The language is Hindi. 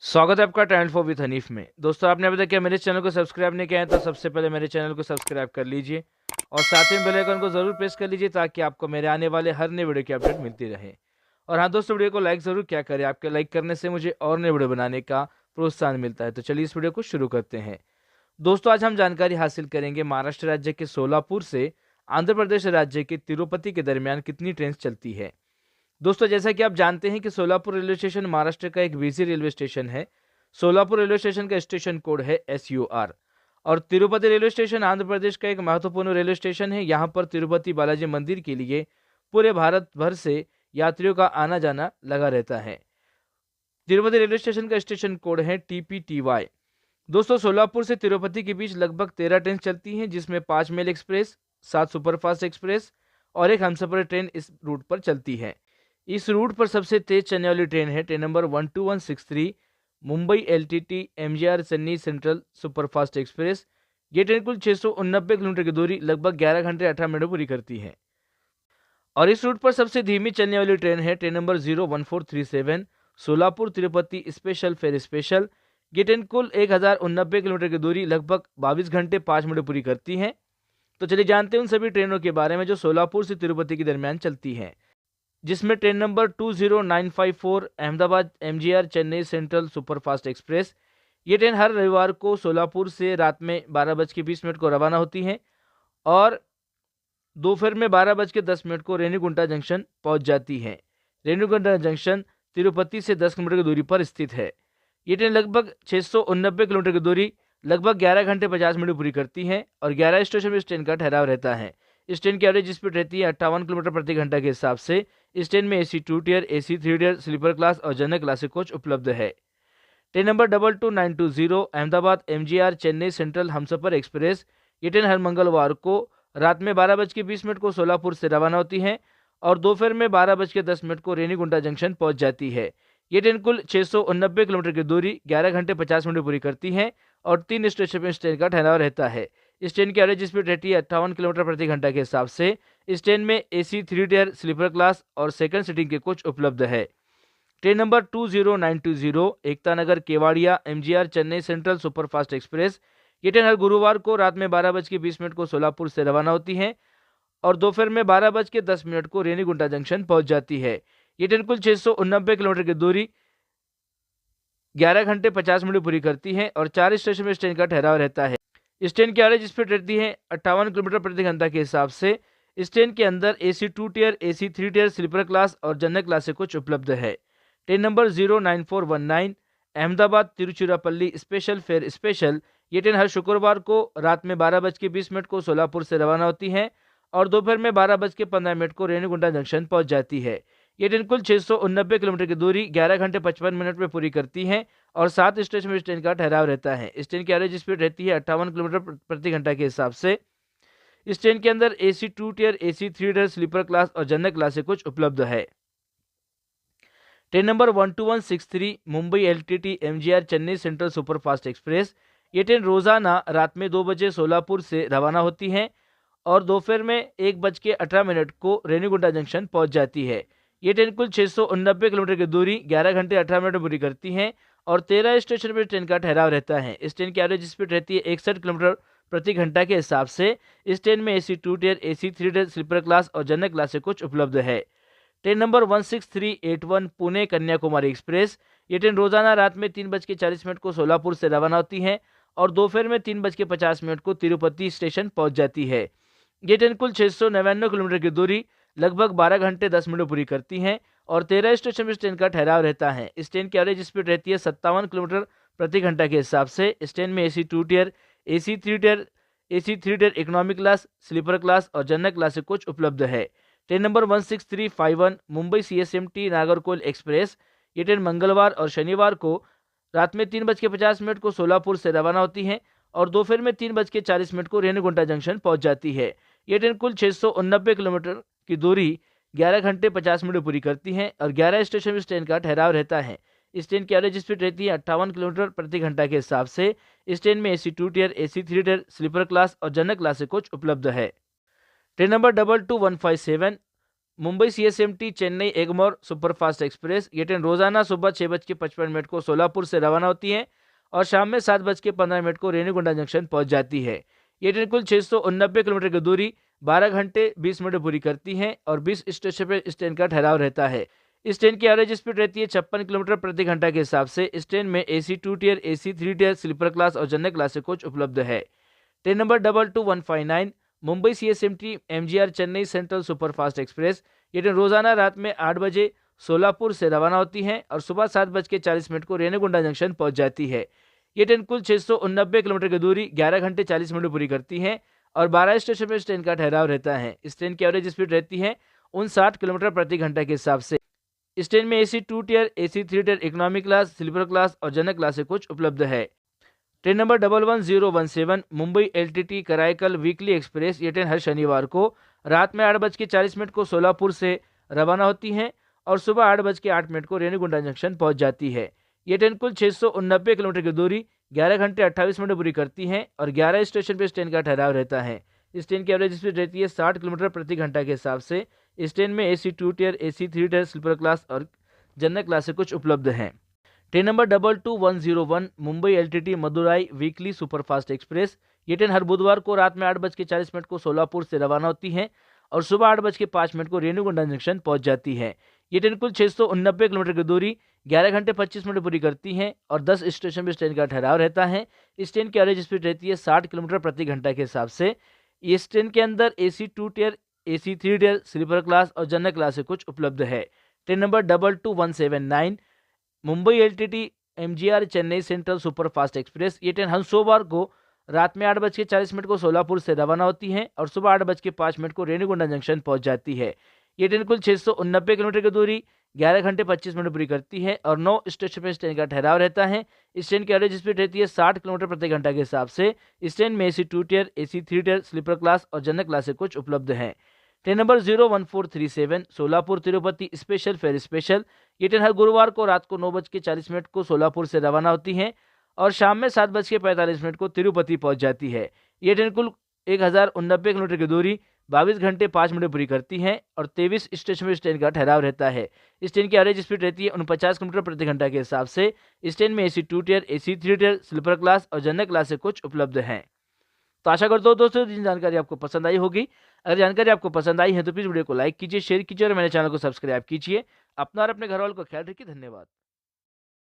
स्वागत है आपका ट्रैवल फॉर विद हनीफ में। दोस्तों, आपने अभी तक क्या मेरे चैनल को सब्सक्राइब नहीं किया है तो सबसे पहले मेरे चैनल को सब्सक्राइब कर लीजिए और साथ ही बेल आइकन को जरूर प्रेस कर लीजिए ताकि आपको मेरे आने वाले हर नए वीडियो की अपडेट मिलती रहे। और हाँ दोस्तों, वीडियो को लाइक जरूर क्या करें, आपके लाइक करने से मुझे और नए वीडियो बनाने का प्रोत्साहन मिलता है। तो चलिए इस वीडियो को शुरू करते हैं। दोस्तों, आज हम जानकारी हासिल करेंगे महाराष्ट्र राज्य के सोलापुर से आंध्र प्रदेश राज्य के तिरुपति के दरमियान कितनी ट्रेन चलती है। दोस्तों, जैसा कि आप जानते हैं कि सोलापुर रेलवे स्टेशन महाराष्ट्र का एक बिजी रेलवे स्टेशन है। सोलापुर रेलवे स्टेशन का स्टेशन कोड है SUR। और तिरुपति रेलवे स्टेशन आंध्र प्रदेश का एक महत्वपूर्ण रेलवे स्टेशन है। यहाँ पर तिरुपति बालाजी मंदिर के लिए पूरे भारत भर से यात्रियों का आना जाना लगा रहता है। तिरुपति रेलवे स्टेशन का स्टेशन कोड है TPTY। दोस्तों, सोलापुर से तिरुपति के बीच लगभग 13 ट्रेन चलती हैं, जिसमें 5 मेल एक्सप्रेस, 7 सुपरफास्ट एक्सप्रेस और एक हमसफर ट्रेन इस रूट पर चलती है। इस रूट पर सबसे तेज चलने वाली ट्रेन है train number 12163 Mumbai LTT MGR Chennai central superfast express. ये ट्रेन कुल 689 किलोमीटर की दूरी लगभग 11 घंटे 18 मिनट पूरी करती है। और इस रूट पर सबसे धीमी चलने वाली ट्रेन है train number 01437 Solapur Tirupati special fare special. ये ट्रेन कुल 1089 किलोमीटर की दूरी लगभग 22 घंटे 5 मिनट पूरी करती है। तो चलिए जानते हैं उन सभी ट्रेनों के बारे में जो सोलापुर से तिरुपति के दरमियान चलती हैं, जिसमें train number 20954 Ahmedabad MGR Chennai central superfast express. ये ट्रेन हर रविवार को सोलापुर से रात में 12:20 को रवाना होती है और दोपहर में 12:10 को रेणुगुंटा जंक्शन पहुंच जाती है। रेणुगुंटा जंक्शन तिरुपति से 10 किलोमीटर की दूरी पर स्थित है। ये ट्रेन लगभग 689 किलोमीटर की दूरी लगभग 11 घंटे 50 मिनट पूरी करती है और 11 स्टेशन में इस ट्रेन का ठहराव रहता है। इस ट्रेन की एवरेज स्पीड रहती है 58 किलोमीटर प्रति घंटा के हिसाब से। इस ट्रेन में AC 2 tier, AC 3 tier, sleeper class और जनरल क्लासिक कोच उपलब्ध है। Train number 22920 Ahmedabad MGR Chennai central Humsafar express. ये ट्रेन हर मंगलवार को रात में 12:20 को सोलापुर से रवाना होती है और दोपहर में 12:10 को रेणीगुंटा जंक्शन पहुंच जाती है। ये ट्रेन कुल 689 किलोमीटर की दूरी 11 घंटे 50 मिनट पूरी करती है और 3 स्टेशन में इस ट्रेन का ठहराव रहता है। इस ट्रेन की एवरेज स्पीड रहती है 58 किलोमीटर प्रति घंटा के हिसाब से। इस ट्रेन में AC 3 टियर, स्लीपर क्लास और सेकंड सीटिंग के कोच उपलब्ध है। Train number 20920 Ekta Nagar Kevadia MGR Chennai central superfast express. ये ट्रेन हर गुरुवार को रात में 12:20 को सोलापुर से रवाना होती है और दोपहर में 12:10 को रेणीगुंटा जंक्शन पहुंच जाती है। ये ट्रेन कुल 689 किलोमीटर की दूरी 11 घंटे 50 मिनट पूरी करती है और 4 स्टेशन में इस ट्रेन का ठहराव रहता है। इस ट्रेन की एवरेज स्पीड रहती है 58 किलोमीटर प्रति घंटा के हिसाब से। इस ट्रेन के अंदर AC 2 tier, AC 3 tier, sleeper class और जनरल क्लास कुछ उपलब्ध है। Train number 09419 Ahmedabad Tiruchirappalli special fare special. ये ट्रेन हर शुक्रवार को रात में 12:20 को सोलापुर से रवाना होती है और दोपहर में 12:15 को रेणुगुंटा जंक्शन पहुंच जाती है। ये ट्रेन कुल 689 किलोमीटर की दूरी 11 घंटे 55 मिनट में पूरी करती है और 7 स्टेशन में इस ट्रेन का ठहराव रहता है। इस ट्रेन की एवरेज स्पीड रहती है 58 किलोमीटर प्रति घंटा के हिसाब से। इस ट्रेन के अंदर AC 2 tier, AC 3 tier, sleeper class और जनरल क्लास कुछ उपलब्ध है। Train number 12163 Mumbai LTT MGR Chennai central superfast express. ये ट्रेन रोजाना रात में 2 बजे सोलापुर से रवाना होती है और दोपहर में 1:18 को रेणुगुंटा जंक्शन पहुंच जाती है। ये ट्रेन कुल 689 किलोमीटर की दूरी 11 घंटे 18 मिनट पूरी करती है और 13 स्टेशन पर ट्रेन का ठहराव रहता है। इस ट्रेन की एवरेज स्पीड रहती है 61 किलोमीटर प्रति घंटा के हिसाब से। इस ट्रेन में AC 2 tier, AC 3 tier, sleeper class और जनरल क्लास कुछ उपलब्ध है। Train number 16381 Pune Kanyakumari express. ये ट्रेन रोजाना रात में 3:40 को सोलापुर से रवाना होती है और दोपहर में 3:50 को तिरुपति स्टेशन पहुंच जाती है। ये ट्रेन कुल 699 किलोमीटर की दूरी लगभग 12 घंटे 10 मिनट पूरी करती है और 13 स्टेशन में इस ट्रेन का ठहराव रहता है। इस ट्रेन की एवरेज स्पीड रहती है 57 किलोमीटर प्रति घंटा के हिसाब से। इस ट्रेन में AC 2 tier, AC 3 tier, AC 3 tier economy class, sleeper class और जनरल क्लास कुछ उपलब्ध है। Train number 16351 Mumbai CSMT Nagercoil express. ये ट्रेन मंगलवार और शनिवार को रात में 3:50 को सोलापुर से रवाना होती है और दोपहर में 3:40 को रेणुगुंटा जंक्शन पहुंच जाती है। ये ट्रेन कुल 689 किलोमीटर की दूरी 11 घंटे 50 मिनट पूरी करती है और 11 स्टेशन में इस ट्रेन का ठहराव रहता है। इस ट्रेन की एवरेज स्पीड रहती है 58 किलोमीटर प्रति घंटा के हिसाब से। इस ट्रेन में AC 2 tier, AC 3 tier, sleeper class और जनरल क्लास कुछ उपलब्ध है। Train number 22157 Mumbai CSMT Chennai Egmore superfast express. ये ट्रेन रोजाना सुबह 6:55 को सोलापुर से रवाना होती है और शाम में 7:15 को रेणुगुंडा जंक्शन पहुंच जाती है। ये ट्रेन कुल 689 किलोमीटर की दूरी 12 घंटे 20 मिनट पूरी करती है और 20 स्टेशन पर इस ट्रेन का ठहराव रहता है। इस ट्रेन की एवरेज स्पीड रहती है 56 किलोमीटर प्रति घंटा के हिसाब से। इस ट्रेन में AC 2 tier, AC 3 tier, sleeper class और जनरल क्लास कोच उपलब्ध है। Train number 22159 Mumbai CSMT MGR Chennai central superfast express. ये ट्रेन रोजाना रात में 8 बजे सोलापुर से रवाना होती है और सुबह 7:40 को रेणुगुंडा जंक्शन पहुंच जाती है। ये ट्रेन कुल 689 किलोमीटर की दूरी 11 घंटे 40 मिनट पूरी करती है और 12 स्टेशन पर इस ट्रेन का ठहराव रहता है। इस ट्रेन की एवरेज स्पीड रहती है 59 किलोमीटर प्रति घंटा के हिसाब से। इस ट्रेन में AC 2 tier, AC 3 tier, economy class, sleeper class और जनरल क्लास कोच उपलब्ध है। Train number 11017 Mumbai LTT Karaikal weekly express. ये ट्रेन हर शनिवार को रात में 8:40 को सोलापुर से रवाना होती है और सुबह 8:08 को रेणुगुंडा जंक्शन पहुंच जाती है। ये ट्रेन कुल 689 किलोमीटर की दूरी 11 घंटे 28 मिनट पूरी करती है और 11 स्टेशन पर इस ट्रेन का ठहराव रहता है। इस ट्रेन की एवरेज स्पीड रहती है 60 किलोमीटर प्रति घंटा के हिसाब से। इस ट्रेन में AC 2 tier, AC 3 tier, sleeper class और जनरल क्लास कुछ उपलब्ध हैं। Train number 22101 Mumbai LTT Madurai weekly superfast express. ये ट्रेन हर बुधवार को रात में 8:40 को सोलापुर से रवाना होती है और सुबह 8:05 को रेणुगुंडा जंक्शन पहुंच जाती है। ये ट्रेन कुल 689 किलोमीटर की दूरी 11 घंटे 25 मिनट पूरी करती है और 10 स्टेशन पर इस ट्रेन का ठहराव रहता है। इस ट्रेन की एवरेज स्पीड रहती है 60 किलोमीटर प्रति घंटा के हिसाब से। इस ट्रेन के अंदर AC 2 tier, AC 3 tier, sleeper class और जनरल क्लास कुछ उपलब्ध है। Train number 22179 Mumbai LTT MGR Chennai central superfast express. ये ट्रेन हर सोमवार को रात में 8:40 को सोलापुर से रवाना होती है और सुबह 8:05 को रेणुगुंडा जंक्शन पहुंच जाती है। ये ट्रेन कुल 689 किलोमीटर की दूरी 11 घंटे 25 मिनट पूरी करती है और 9 स्टेशन पर इस ट्रेन का ठहराव रहता है। इस ट्रेन की एवरेज स्पीड रहती है 60 किलोमीटर प्रति घंटा के हिसाब से। इस ट्रेन में AC 2 tier, AC 3 tier, sleeper class और जनरल क्लास कुछ उपलब्ध हैं। Train number 01437 Solapur Tirupati special fare special. ये ट्रेन हर गुरुवार को रात को 9:40 को सोलापुर से रवाना होती है और शाम में 7:45 को तिरुपति पहुंच जाती है। ये ट्रेन कुल 1089 किलोमीटर की दूरी 22 घंटे 5 मिनट पूरी करती है और 23 स्टेशन में इस ट्रेन का ठहराव रहता है। इस ट्रेन की एवरेज स्पीड रहती है 49 किलोमीटर प्रति घंटा के हिसाब से। इस ट्रेन में AC 2 tier, AC 3 tier, sleeper class और जनरल क्लास से कुछ उपलब्ध हैं। तो आशा करता हूँ दोस्तों जिन जानकारी आपको पसंद आई होगी। अगर जानकारी आपको पसंद आई है तो प्लीज़ वीडियो को लाइक कीजिए, शेयर कीजिए और मेरे चैनल को सब्सक्राइब कीजिए। अपना और अपने घर वालों का ख्याल रखिए। धन्यवाद।